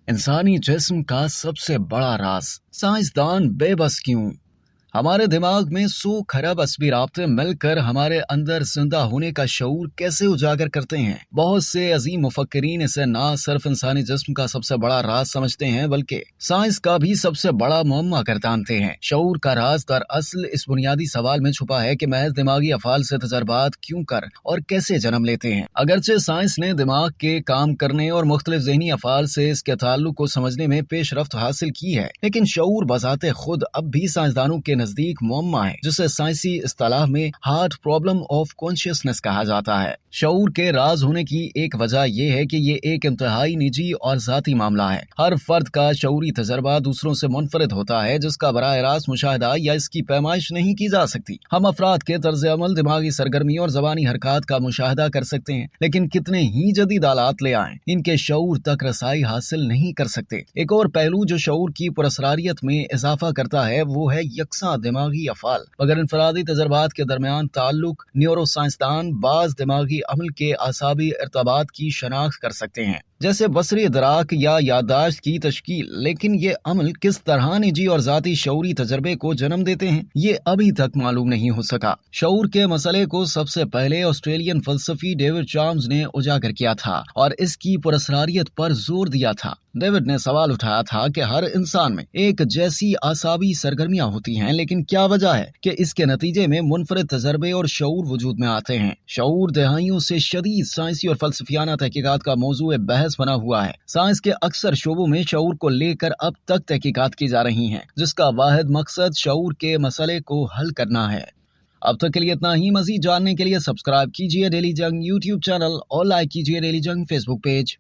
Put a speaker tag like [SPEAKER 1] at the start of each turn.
[SPEAKER 1] इंसानी जिस्म का सबसे बड़ा राज, साइंसदान बेबस क्यों? हमारे दिमाग में 100 खरब असबी राब्ते मिलकर हमारे अंदर जिंदा होने का शऊर कैसे उजागर करते हैं। बहुत से अजीम मुफक्किरीन इसे ना सिर्फ इंसानी जिस्म का सबसे बड़ा राज समझते हैं बल्कि साइंस का भी सबसे बड़ा मुअम्मा जानते हैं। शऊर का राज दरअसल इस बुनियादी सवाल में छुपा है कि महज दिमागी अफाल से तजर्बात क्यों कर और कैसे जन्म लेते हैं। अगरचे साइंस ने दिमाग के काम करने और मुख्तलिफ ज़हनी अफाल से इसके ताल्लुक को समझने में पेशरफ्त हासिल की है, लेकिन शऊर बजाते खुद अब भी साइंसदानों के नजदीक मुअम्मा है, जिसे साइंसी इस्तिलाह में हार्ड प्रॉब्लम ऑफ कॉन्शियसनेस कहा जाता है। शऊर के राज होने की एक वजह यह है कि ये एक इंतहाई निजी और जाती मामला है। हर फर्द का शऊरी तजर्बा दूसरों से मुनफरिद होता है, जिसका बराह रास्त मुशाहिदा या इसकी पैमाइश नहीं की जा सकती। हम अफराद के तर्ज अमल, दिमागी सरगर्मी और जबानी हरकत का मुशाहिदा कर सकते हैं, लेकिन कितने ही जदीद आलात ले आए, इनके शऊर तक रसाई हासिल नहीं कर सकते। एक और पहलू जो शऊर की पुरअसरारियत में इजाफा करता है वो है यकसा दिमागी अफाल। मगर इनफरादी तजर्बात के दरमियान ताल्लुक न्यूरो साइंसदान बाज दिमागी अमल के आसाबी इर्तबात की शनाख्त कर सकते हैं, जैसे बसरी इदराक या यादाश्त की तश्कील। लेकिन ये अमल किस तरह निजी और जाती शऊरी तजर्बे को जन्म देते हैं, ये अभी तक मालूम नहीं हो सका। शऊर के मसले को सबसे पहले ऑस्ट्रेलियन फलसफी डेविड चार्म्स ने उजागर किया था और इसकी पुरअसरारियत पर जोर दिया था। डेविड ने सवाल उठाया था कि हर इंसान में एक जैसी आसाबी सरगर्मियां होती हैं, लेकिन क्या वजह है कि इसके नतीजे में मुनफरिद तजर्बे और शऊर वजूद में आते हैं। शऊर दहाइयों से शदीद साइंसी और फलसफियाना तहकीकात का मौजूद बहस बना हुआ है। साइंस के अक्सर शोबों में शऊर को लेकर अब तक तहकीकात की जा रही हैं, जिसका वाहिद मकसद शऊर के मसले को हल करना है। अब तक के लिए इतना ही। मजीद जानने के लिए सब्सक्राइब कीजिए डेली जंग यूट्यूब चैनल और लाइक कीजिए डेली जंग फेसबुक पेज।